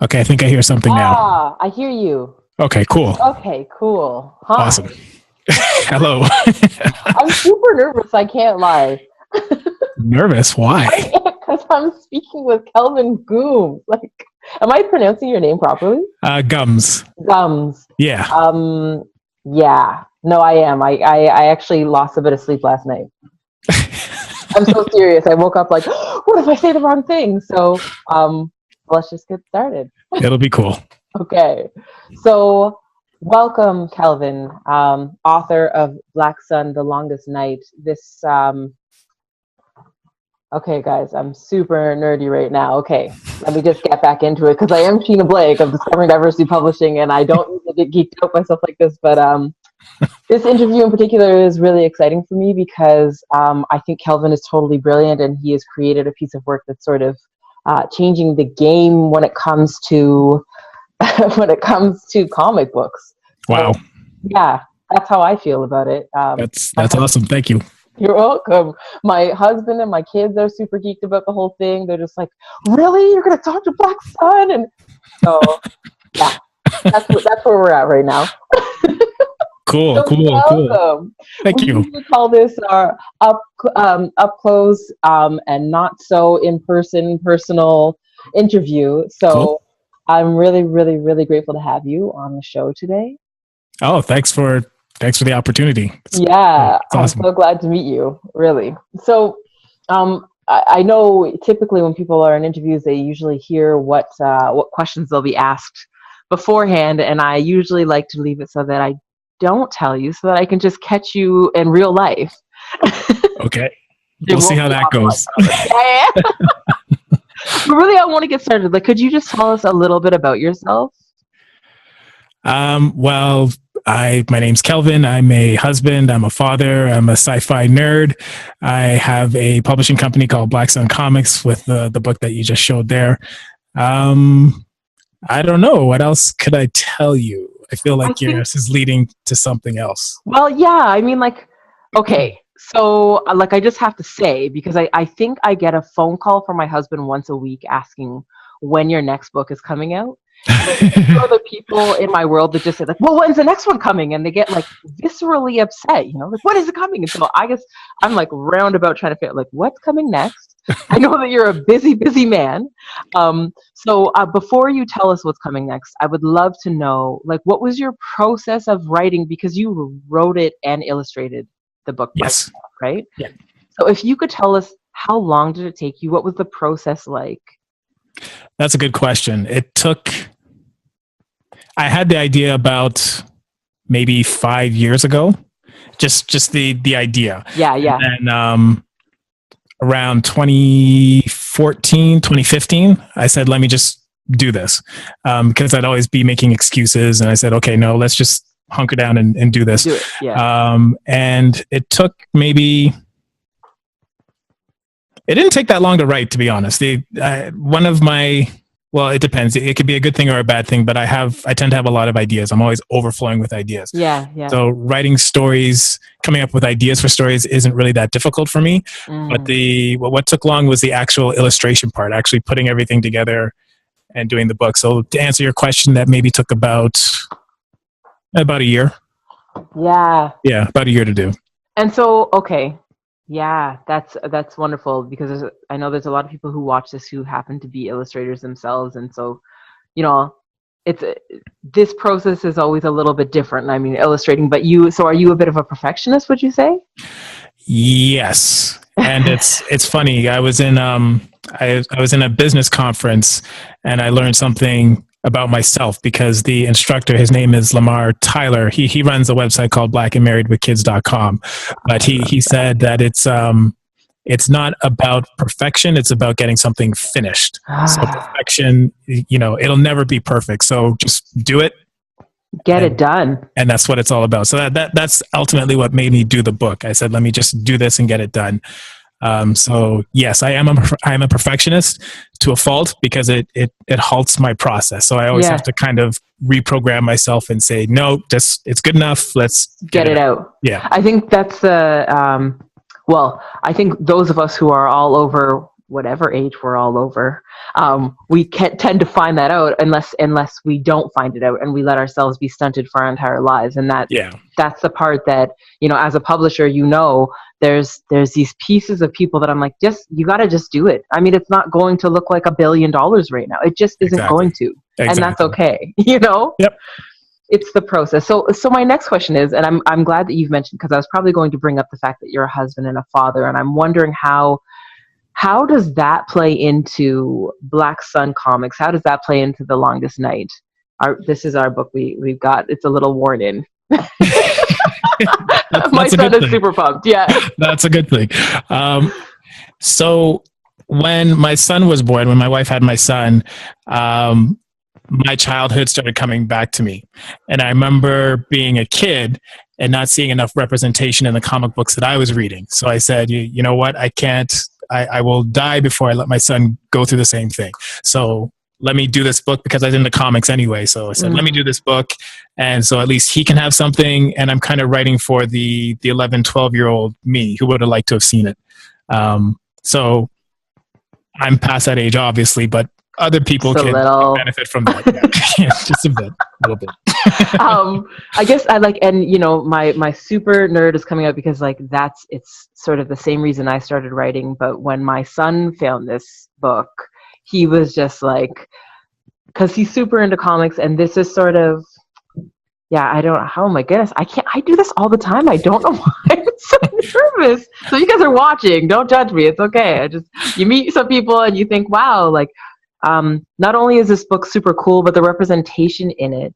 Okay, I think I hear something now. I hear you. Okay, cool. Okay, cool. Hi. Awesome. Hello. I'm super nervous, I can't lie. Nervous? Why? Because I'm speaking with Kelvin Gumb. Am I pronouncing your name properly? Gums. Gums. Yeah. Yeah. No, I am. I actually lost a bit of sleep last night. I'm so serious. I woke up like, what if I say the wrong thing? So, let's just get started. It'll be cool. Okay. So, welcome, Kelvin, author of Black Sun, The Longest Night. Okay, guys, I'm super nerdy right now. Okay, let me just get back into it because I am Sheena Blake of Discovering Diversity Publishing, and I don't usually get geeked out by stuff like this, but this interview in particular is really exciting for me because I think Kelvin is totally brilliant, and he has created a piece of work that's sort of changing the game when it comes to comic books. Wow. So, yeah, that's how I feel about it. That's awesome. Thank you. You're welcome. My husband and my kids are super geeked about the whole thing. They're just like, really? You're going to talk to Black Sun? And so, yeah, that's where we're at right now. Cool, So cool. welcome. Thank We you. usually call this our up close and not so in person personal interview. So Cool. I'm really, really, really grateful to have you on the show today. Oh, thanks for the opportunity. Yeah, it's awesome. I'm so glad to meet you, really. So, I know typically when people are in interviews, they usually hear what questions they'll be asked beforehand, and I usually like to leave it so that I don't tell you, so that I can just catch you in real life. Okay, we'll see how that goes. Yeah. But really, I want to get started. Could you just tell us a little bit about yourself? Well, my name's Kelvin. I'm a husband. I'm a father. I'm a sci-fi nerd. I have a publishing company called Black Sun Comics with the book that you just showed there. I don't know. What else could I tell you? I feel like this is leading to something else. Well, yeah. I mean, okay. So, I just have to say, because I think I get a phone call from my husband once a week asking when your next book is coming out. Other people in my world that just say well, when's the next one coming? And they get viscerally upset, when is it coming? And so I guess I'm roundabout trying to figure out what's coming next. I know that you're a busy man. So before you tell us what's coming next, I would love to know what was your process of writing, because you wrote it and illustrated the book. Yes. Yourself, right? Yeah. So if you could tell us, how long did it take you? What was the process like? That's a good question. I had the idea about maybe 5 years ago, just the idea. Yeah. And around 2014, 2015, I said, let me just do this. Because I'd always be making excuses. And I said, okay, no, let's just hunker down and do this. Do it. Yeah. And it took maybe... It didn't take that long to write, to be honest. Well, it depends. It could be a good thing or a bad thing, but I tend to have a lot of ideas. I'm always overflowing with ideas. Yeah. So writing stories, coming up with ideas for stories isn't really that difficult for me. But what took long was the actual illustration part, actually putting everything together and doing the book. So to answer your question, that maybe took about a year. Yeah. Yeah, about a year to do. And so, okay. Yeah, that's wonderful, because I know there's a lot of people who watch this who happen to be illustrators themselves, and so this process is always a little bit different. I mean, illustrating, but are you a bit of a perfectionist, would you say? Yes, and it's funny. I was in I was in a business conference, and I learned something about myself, because the instructor, his name is Lamar Tyler. He runs a website called blackandmarriedwithkids.com. But he said that it's not about perfection, it's about getting something finished. So perfection, it'll never be perfect. So just do it. Get it done. And that's what it's all about. So that's ultimately what made me do the book. I said, let me just do this and get it done. So yes, I'm a perfectionist to a fault, because it halts my process. So I always have to kind of reprogram myself and say, no, it's good enough. Let's get it out. Yeah. I think that's I think those of us who are all over whatever age we're all over, we can't tend to find that out unless we don't find it out and we let ourselves be stunted for our entire lives. And that's the part that, as a publisher, there's these pieces of people that I'm like, you got to just do it. I mean, it's not going to look like $1 billion right now. It just isn't going to. Exactly. And that's okay. Yep. It's the process. So my next question is, and I'm glad that you've mentioned, because I was probably going to bring up the fact that you're a husband and a father, and I'm wondering how does that play into Black Sun Comics? How does that play into The Longest Night? This is our book we've got. It's a little worn in. My son is super pumped. Yeah. That's a good thing. So when my son was born, when my wife had my son, my childhood started coming back to me. And I remember being a kid and not seeing enough representation in the comic books that I was reading. So I said, you know what? I will die before I let my son go through the same thing. So let me do this book, because I was into comics anyway. So I said, let me do this book. And so at least he can have something. And I'm kind of writing for the 11, 12-year-old me who would have liked to have seen it. So I'm past that age, obviously, but other people can benefit from that. Yeah. Just a little bit. I guess I like, and my super nerd is coming out because it's sort of the same reason I started writing. But when my son found this book, he was just like, because he's super into comics, and this is sort of, oh my goodness, I do this all the time. I don't know why I'm so nervous. So you guys are watching, don't judge me. It's okay. You meet some people and you think, wow, not only is this book super cool, but the representation in it,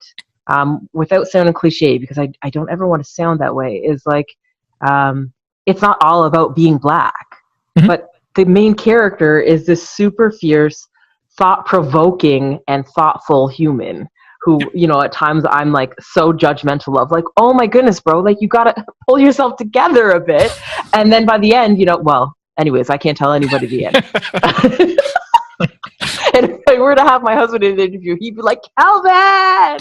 without sounding cliche, because I don't ever want to sound that way, is it's not all about being Black, but the main character is this super fierce, thought-provoking, and thoughtful human who, at times I'm so judgmental of, oh my goodness, bro, you gotta pull yourself together a bit. And then by the end, anyways, I can't tell anybody the end. And if I were to have my husband in an interview, he'd be like, Kelvin!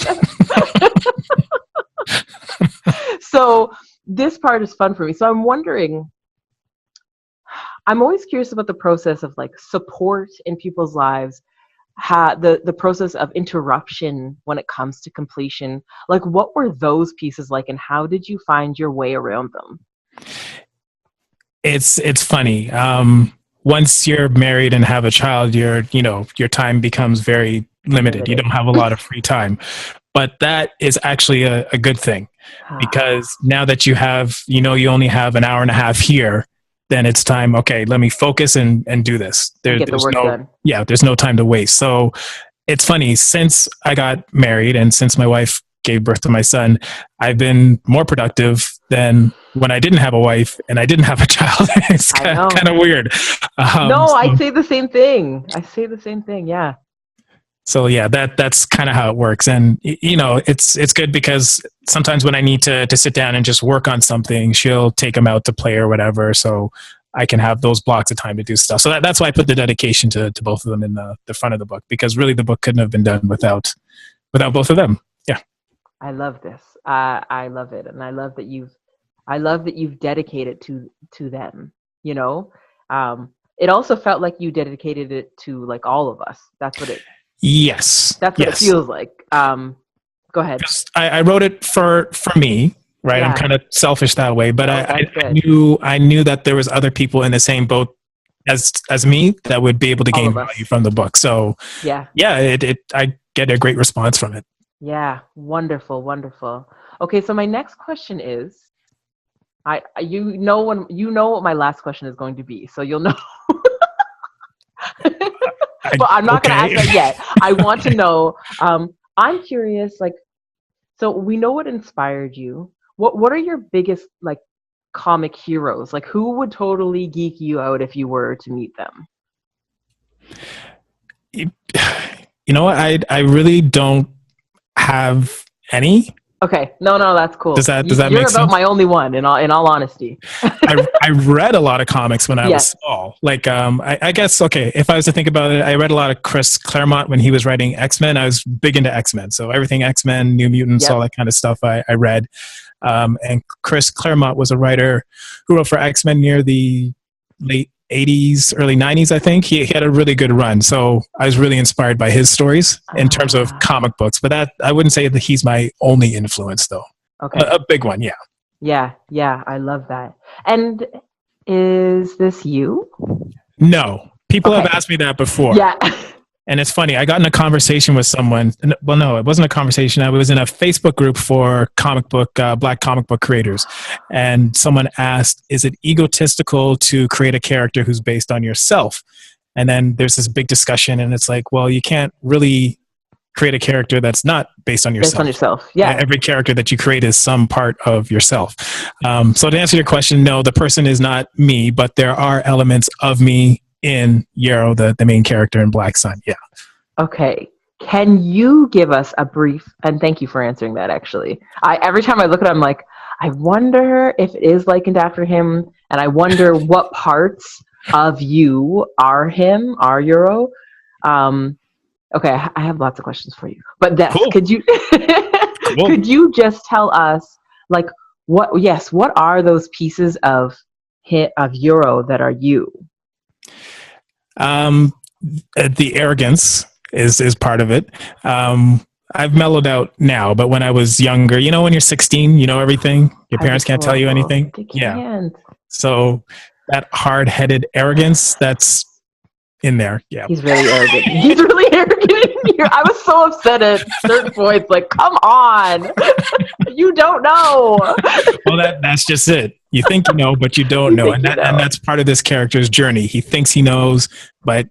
So this part is fun for me. So I'm wondering, I'm always curious about the process of support in people's lives, the process of interruption when it comes to completion. What were those pieces like, and how did you find your way around them? It's funny. Once you're married and have a child, your time becomes very limited. You don't have a lot of free time. But that is actually a good thing, because now that you only have an hour and a half here, then it's time, okay, let me focus and do this. There's no time to waste. So it's funny, since I got married and since my wife gave birth to my son, I've been more productive than when I didn't have a wife and I didn't have a child. It's kind of weird. I say the same thing. Yeah. So yeah, that's kind of how it works. And it's good because sometimes when I need to sit down and just work on something, she'll take him out to play or whatever. So I can have those blocks of time to do stuff. So that's why I put the dedication to both of them in the front of the book, because really the book couldn't have been done without both of them. Yeah. I love this. I love it. And I love that you've dedicated to them, it also felt like you dedicated it to all of us. That's what it it feels like. Go ahead. I wrote it for me, right? Yeah. I'm kind of selfish that way, but I knew that there was other people in the same boat as me that would be able to gain value from the book. So I get a great response from it. Yeah, wonderful. Okay, so my next question is, you know what my last question is going to be, so you'll know. But I'm not going to ask that yet. I want to know. I'm curious. So we know what inspired you. What are your biggest comic heroes? Who would totally geek you out if you were to meet them? You know what? I really don't have any. Okay. No, that's cool. Does that make sense? You're about my only one, in all honesty. I read a lot of comics when I was small. I guess, okay, if I was to think about it, I read a lot of Chris Claremont when he was writing X-Men. I was big into X-Men. So everything X-Men, New Mutants, all that kind of stuff I read. And Chris Claremont was a writer who wrote for X-Men near the late 80s, early 90s, I think. He had a really good run. So I was really inspired by his stories in terms of comic books. But that I wouldn't say that he's my only influence, though. Okay. A big one, yeah. Yeah, I love that. And is this you? No. People have asked me that before. Yeah. And it's funny. I got in a conversation with someone. Well, no, it wasn't a conversation. I was in a Facebook group for Black comic book creators. And someone asked, is it egotistical to create a character who's based on yourself? And then there's this big discussion, and it's like, well, you can't really create a character that's not based on yourself. Based on yourself, yeah. Every character that you create is some part of yourself. So to answer your question, no, the person is not me, but there are elements of me in Yarrow, the main character in Black Sun. Yeah. Okay. Can you give us a brief, and thank you for answering that, actually. Every time I look at it, I'm like, I wonder if it is likened after him, and I wonder what parts of you are him, are Yarrow. Okay, I have lots of questions for you. But Des, cool. Could you Cool. could you just tell us, like, what are those pieces of Yarrow that are you? The arrogance is part of it. I've mellowed out now, but when I was younger, when you're 16, you know everything. Your parents can't tell you anything. They can't. Yeah. So that hard-headed arrogance, that's in there. Yeah. He's really arrogant. He's really arrogant in here. I was so upset at certain points. Like, come on, you don't know. Well, that's just it. You think you know, but you don't know. And that's part of this character's journey. He thinks he knows, but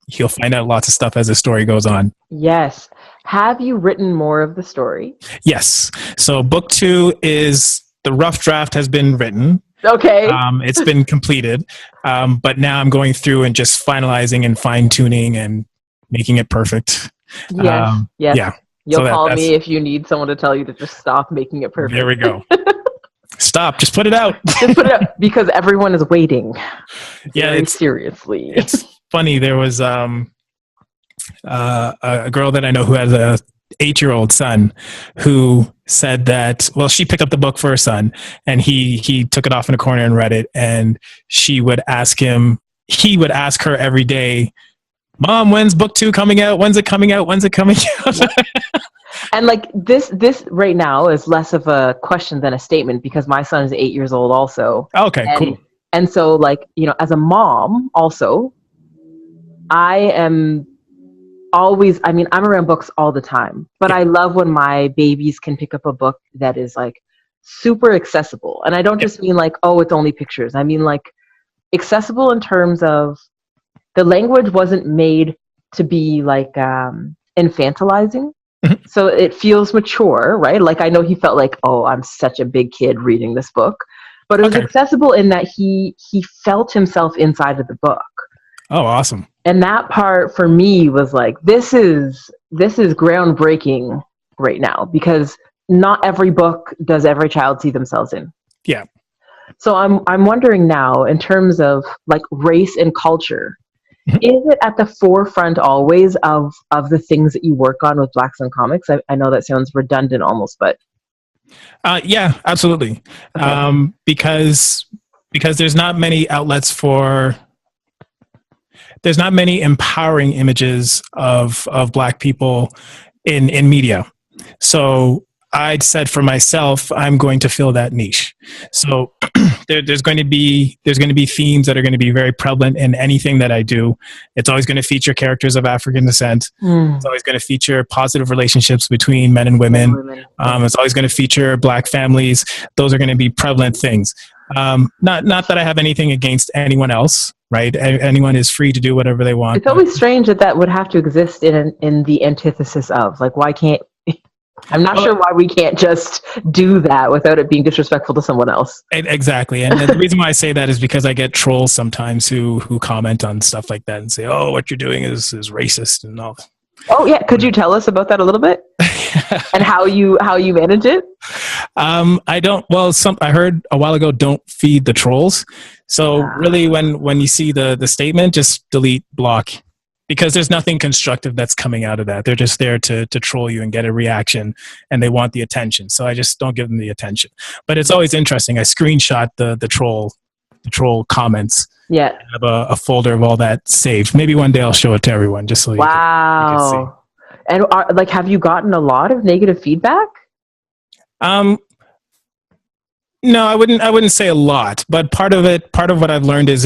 he'll find out lots of stuff as the story goes on. Yes. Have you written more of the story? Yes. So book 2 is the rough draft has been written. Okay. It's been completed. But now I'm going through and just finalizing and fine tuning and making it perfect. Yes. Yeah. You'll call me if you need someone to tell you to just stop making it perfect. There we go. Stop. Just put it out. Just put it out because everyone is waiting. Yeah. Seriously. It's funny. There was a girl that I know who has a 8-year-old son who said that, well, she picked up the book for her son and he took it off in a corner and read it. And he would ask her every day, Mom, when's book 2 coming out? When's it coming out? When's it coming out? And like this right now is less of a question than a statement because my son is 8 years old also. Okay, cool. And so like, as a mom also, I am always, I'm around books all the time, but I love when my babies can pick up a book that is like super accessible. And I don't just mean like, oh, it's only pictures. I mean like accessible in terms of the language wasn't made to be like infantilizing. Mm-hmm. So it feels mature, right? Like I know he felt like, oh, I'm such a big kid reading this book, but it was accessible in that he felt himself inside of the book. Oh, awesome. And that part for me was like, this is groundbreaking right now because not every book does every child see themselves in. Yeah. So I'm wondering now in terms of like race and culture, mm-hmm. is it at the forefront always of the things that you work on with Black Sun Comics? I know that sounds redundant almost, but. Yeah, absolutely. Okay. Because there's not many outlets there's not many empowering images of Black people in media. So I'd said for myself, I'm going to fill that niche. So there's going to be themes that are going to be very prevalent in anything that I do. It's always going to feature characters of African descent. It's always going to feature positive relationships between men and women. It's always going to feature Black families. Those are going to be prevalent things. Not that I have anything against anyone else, right? Anyone is free to do whatever they want. It's always strange that would have to exist in the antithesis of, like, why can't, I'm not sure why we can't just do that without it being disrespectful to someone else. Exactly. And the reason why I say that is because I get trolls sometimes who comment on stuff like that and say, oh, what you're doing is racist and all. Oh yeah. Could you tell us about that a little bit? And how you manage it? I heard a while ago, don't feed the trolls. So really when you see the statement, just delete, block, because there's nothing constructive that's coming out of that. They're just there to troll you and get a reaction, and they want the attention. So I just don't give them the attention. But it's always interesting. I screenshot the troll the troll comments. Yeah. I have a folder of all that saved. Maybe one day I'll show it to everyone just so you can see. And have you gotten a lot of negative feedback? No, I wouldn't say a lot, but part of what I've learned is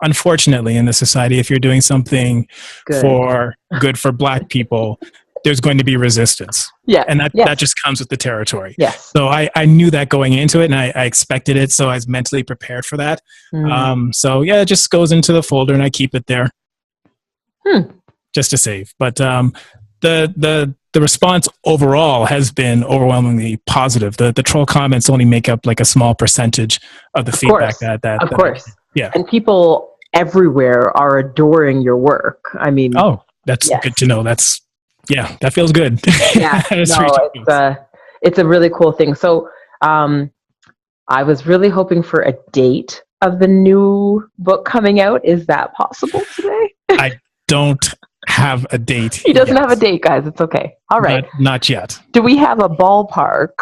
unfortunately in this society, if you're doing something good for Black people, there's going to be resistance. Yeah. And that just comes with the territory. Yes. So I knew that going into it, and I expected it. So I was mentally prepared for that. So yeah, it just goes into the folder and I keep it there just to save. But the response overall has been overwhelmingly positive. The troll comments only make up like a small percentage of the feedback of course. Yeah. And people everywhere are adoring your work. I mean, that's good to know. That feels good. Yeah. It's a really cool thing. So, I was really hoping for a date of the new book coming out. Is that possible today? I don't have a date. He doesn't have a date, guys. It's okay. All right. Not yet. Do we have a ballpark?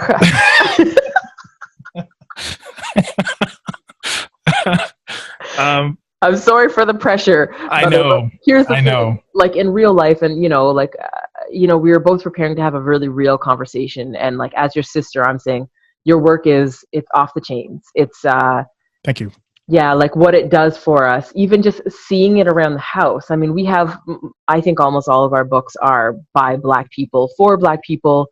I'm sorry for the pressure. I know. Here's the thing. Like in real life, and we were both preparing to have a really real conversation. And like as your sister, I'm saying your work it's off the chains. It's thank you. Yeah, like what it does for us, even just seeing it around the house. I mean, I think almost all of our books are by Black people, for Black people,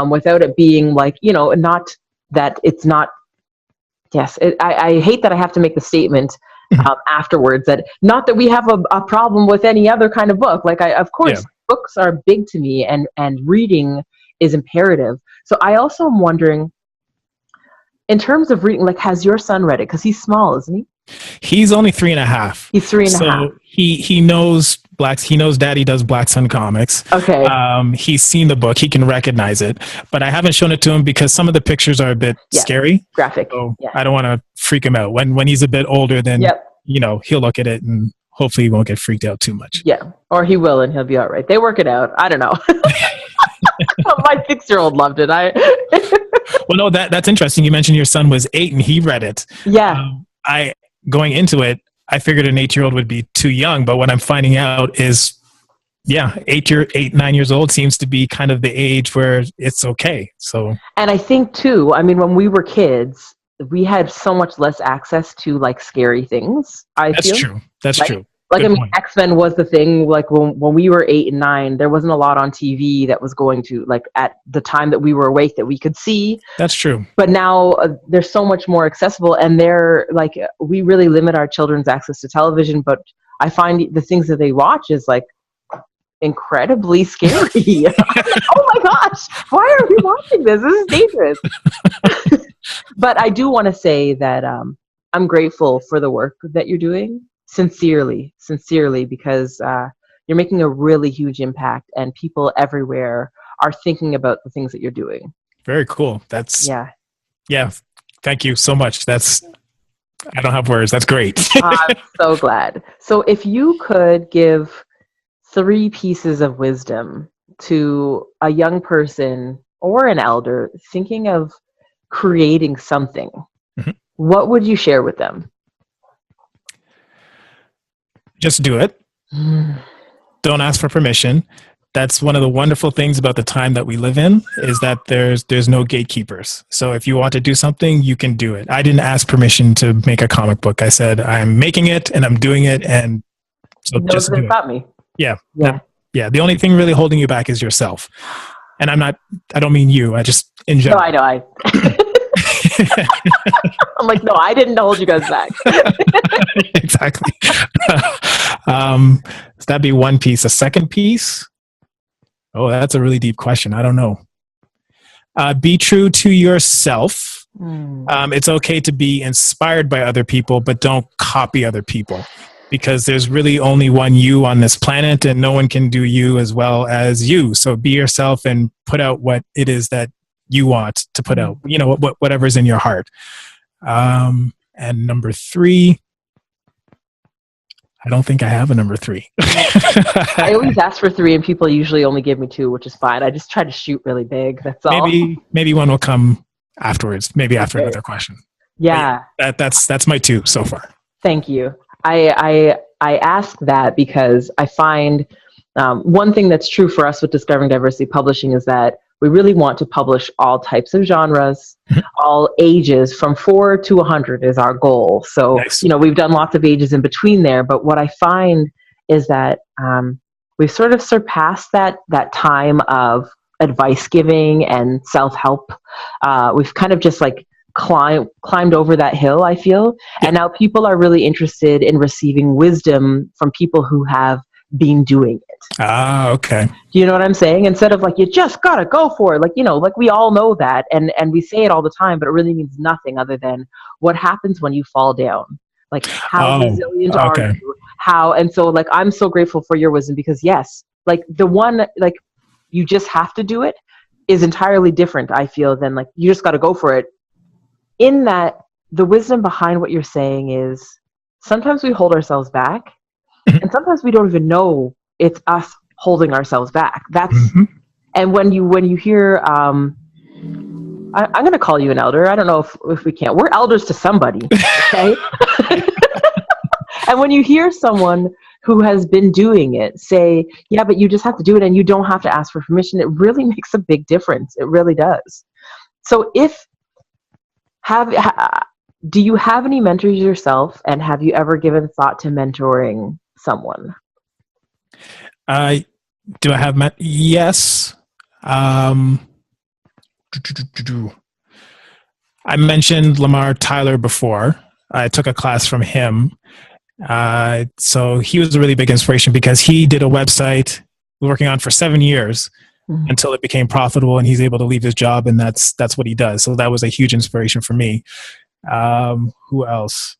without it being like, not that it's not, yes, I hate that I have to make the statement afterwards that not that we have a problem with any other kind of book. Like of course, books are big to me and reading is imperative. So I also am wondering, in terms of reading, like, has your son read it? Because he's small, isn't he? He's only 3.5. He's 3.5. So he knows Blacks. He knows Daddy does Black Sun comics. Okay. He's seen the book. He can recognize it, but I haven't shown it to him because some of the pictures are a bit scary, graphic. So I don't want to freak him out. When he's a bit older, then he'll look at it and hopefully he won't get freaked out too much. Yeah, or he will, and he'll be all right. They work it out. I don't know. My 6-year-old loved it. Well, no, that's interesting. You mentioned your son was 8 and he read it. Yeah. Going into it, I figured an 8-year-old would be too young, but what I'm finding out is, 9 years old seems to be kind of the age where it's okay. So, and I think too, I mean, when we were kids, we had so much less access to like scary things. That's true. That's true. Like, good point. X-Men was the thing, like when we were 8 and 9, there wasn't a lot on TV that was going to, like at the time that we were awake that we could see. That's true. But now they're so much more accessible, and they're like, we really limit our children's access to television, but I find the things that they watch is like incredibly scary. Oh my gosh, why are we watching this? This is dangerous. But I do want to say that I'm grateful for the work that you're doing. Sincerely, because you're making a really huge impact, and people everywhere are thinking about the things that you're doing. Very cool. Yeah. Thank you so much. I don't have words. That's great. I'm so glad. So if you could give 3 pieces of wisdom to a young person or an elder thinking of creating something, what would you share with them? Just do it. Don't ask for permission. That's one of the wonderful things about the time that we live in, is that there's no gatekeepers. So if you want to do something, you can do it. I didn't ask permission to make a comic book. I said, I'm making it and I'm doing it. And so just do it. Me. Yeah. The only thing really holding you back is yourself. And I don't mean you. I just, in general. No, I know. I'm like, no, I didn't hold you guys back. Exactly. So that'd be one piece. A second piece? Oh, that's a really deep question. I don't know. Be true to yourself. It's okay to be inspired by other people, but don't copy other people, because there's really only one you on this planet, and no one can do you as well as you. So be yourself and put out what it is that you want to put out, whatever's in your heart. And number 3, I don't think I have a number 3. I always ask for 3 and people usually only give me 2, which is fine. I just try to shoot really big. That's all. Maybe one will come afterwards. Maybe after another question. Yeah. That's my two so far. Thank you. I ask that because I find one thing that's true for us with Discovering Diversity Publishing is that we really want to publish all types of genres, all ages, from 4 to 100 is our goal. So, Nice. we've done lots of ages in between there, but what I find is that we've sort of surpassed that time of advice giving and self-help. We've kind of just like climbed over that hill, I feel. Yeah. And now people are really interested in receiving wisdom from people who have been doing it. Okay. Do you know what I'm saying? Instead of like, you just gotta go for it. Like, like we all know that and we say it all the time, but it really means nothing other than what happens when you fall down. Like, how resilient are you? And so like, I'm so grateful for your wisdom because yes, like the one, like you just have to do it is entirely different, I feel, than like, you just gotta go for it. In that, the wisdom behind what you're saying is sometimes we hold ourselves back and sometimes we don't even know it's us holding ourselves back. That's and when you hear I'm going to call you an elder. I don't know if we can. We're elders to somebody, okay? And when you hear someone who has been doing it say, yeah, but you just have to do it and you don't have to ask for permission, it really makes a big difference. It really does. So do you have any mentors yourself, and have you ever given thought to mentoring someone? Do I have yes. I mentioned Lamar Tyler before. I took a class from him. So he was a really big inspiration because he did a website working on for 7 years until it became profitable and he's able to leave his job, and that's what he does. So that was a huge inspiration for me. Who else?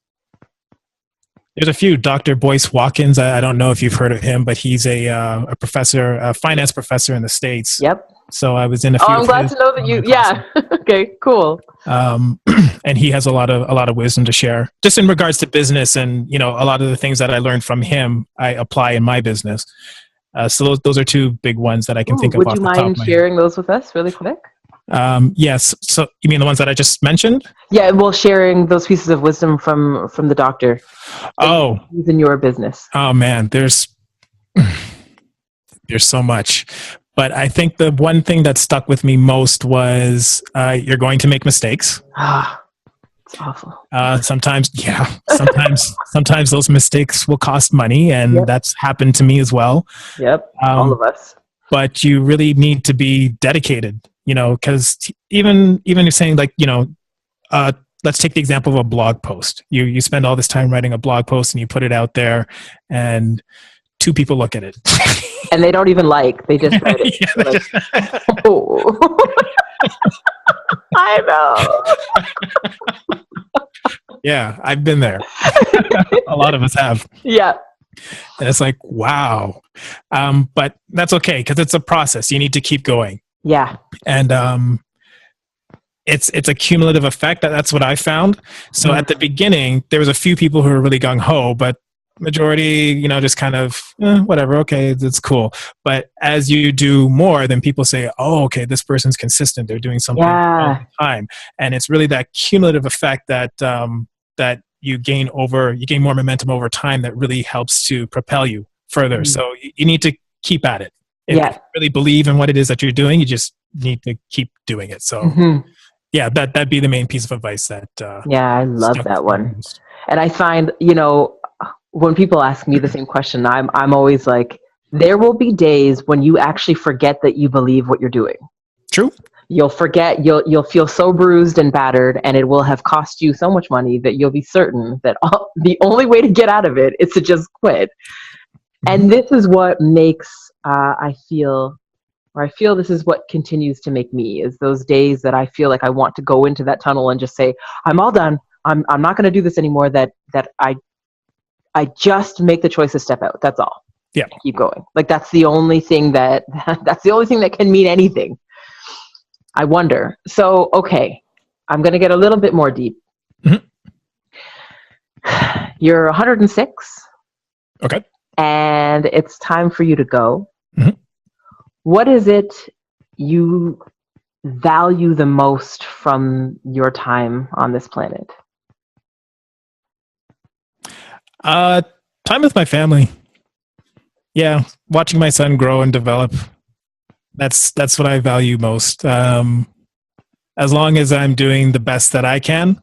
There's a few. Dr. Boyce Watkins. I don't know if you've heard of him, but he's a professor, a finance professor in the States. Yep. So I was in a few. Oh, I'm glad to know that you. Yeah. Okay. Cool. And he has a lot of wisdom to share, just in regards to business, and a lot of the things that I learned from him, I apply in my business. So those are two big ones that I can think of. Would you mind sharing those with us really quick? Yes. So you mean the ones that I just mentioned? Yeah. Well, sharing those pieces of wisdom from the doctor. In your business. Oh man, there's so much. But I think the one thing that stuck with me most was you're going to make mistakes. It's awful. Sometimes those mistakes will cost money, and that's happened to me as well. Yep, all of us. But you really need to be dedicated, because even you're saying like, let's take the example of a blog post. You spend all this time writing a blog post and you put it out there, and 2 people look at it. And they don't even they just write it. Oh. I know. Yeah, I've been there. A lot of us have. Yeah. And it's like, wow. But that's okay, because it's a process. You need to keep going. Yeah. And it's a cumulative effect. That's what I found. So at the beginning, there was a few people who were really gung-ho, but majority, just kind of whatever. Okay, it's cool. But as you do more, then people say, "Oh, okay, this person's consistent. They're doing something all the time." And it's really that cumulative effect that that you gain more momentum over time that really helps to propel you further. So you need to keep at it. If you really believe in what it is that you're doing, you just need to keep doing it. So yeah, that'd be the main piece of advice that. I love that one. And I find, when people ask me the same question, I'm always like, there will be days when you actually forget that you believe what you're doing. True. You'll forget, you'll feel so bruised and battered, and it will have cost you so much money that you'll be certain that the only way to get out of it is to just quit. And this is what makes, I feel this is what continues to make me, is those days that I feel like I want to go into that tunnel and just say, I'm all done. I'm not going to do this anymore. That I just make the choice to step out. That's all. Yeah. Keep going. Like that's the only thing that can mean anything. I wonder. So, okay, I'm going to get a little bit more deep. You're 106. Okay. And it's time for you to go. What is it you value the most from your time on this planet? Time with my family. Yeah, watching my son grow and develop. That's what I value most. As long as I'm doing the best that I can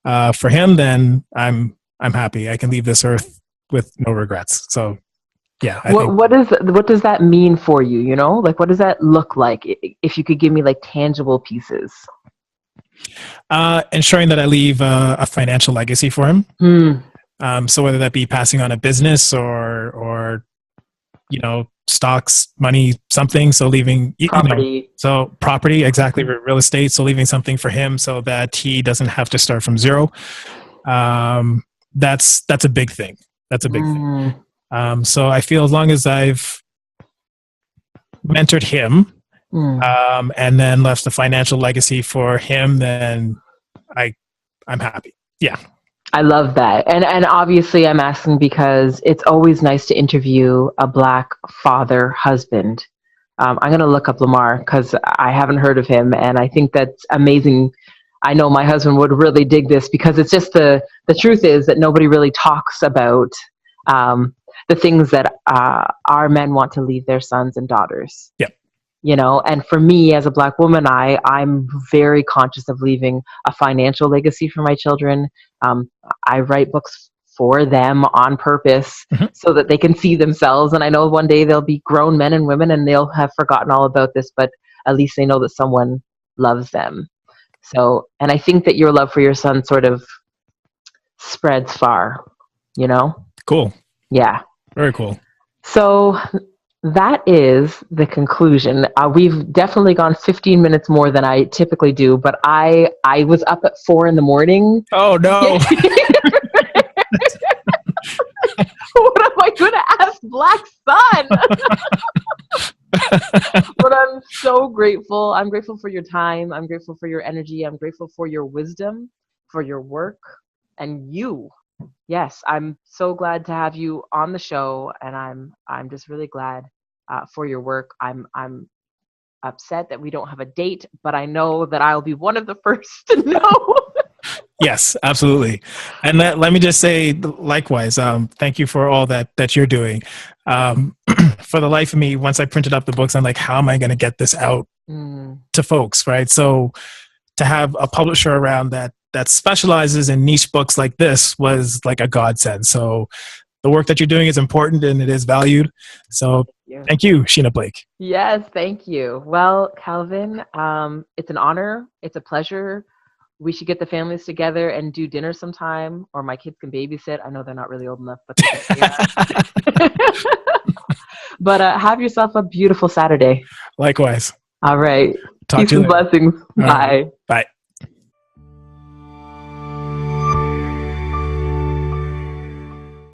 for him, then I'm happy. I can leave this earth with no regrets. So yeah, I think What does that mean for you? You know, like what does that look like? If you could give me like tangible pieces. ensuring that I leave a financial legacy for him. Hmm. So whether that be passing on a business or stocks, money, something. So leaving Property. so property, exactly, real estate. So leaving something for him so that he doesn't have to start from zero. That's a big thing. That's a big thing. So I feel as long as I've mentored him, and then left a financial legacy for him, then I'm happy. Yeah. I love that. And obviously I'm asking because it's always nice to interview a Black father husband. I'm going to look up Lamar because I haven't heard of him. And I think that's amazing. I know my husband would really dig this because it's just the truth is that nobody really talks about the things that our men want to leave their sons and daughters. Yep. You know, and for me as a Black woman, I'm very conscious of leaving a financial legacy for my children. I write books for them on purpose so that they can see themselves. And I know one day they'll be grown men and women and they'll have forgotten all about this, but at least they know that someone loves them. So, and I think that your love for your son sort of spreads far, you know? Cool. Yeah. Very cool. So that is the conclusion. We've definitely gone 15 minutes more than I typically do, but I was up at 4 a.m. Oh no. What am I going to ask Black Sun? But I'm so grateful. I'm grateful for your time. I'm grateful for your energy. I'm grateful for your wisdom, for your work, and you. Yes, I'm so glad to have you on the show, and I'm just really glad for your work. I'm upset that we don't have a date, but I know that I'll be one of the first to know. Yes, absolutely. And let me just say likewise, thank you for all that you're doing. For the life of me, once I printed up the books, I'm like, how am I going to get this out to folks, right? So to have a publisher around that specializes in niche books like this was like a godsend. So the work that you're doing is important and it is valued. So thank you, Sheena Blake. Yes, thank you. Well, Kelvin, it's an honor. It's a pleasure. We should get the families together and do dinner sometime, or my kids can babysit. I know they're not really old enough, but but have yourself a beautiful Saturday. Likewise. All right. Talk Peace to you and later. blessings. Bye.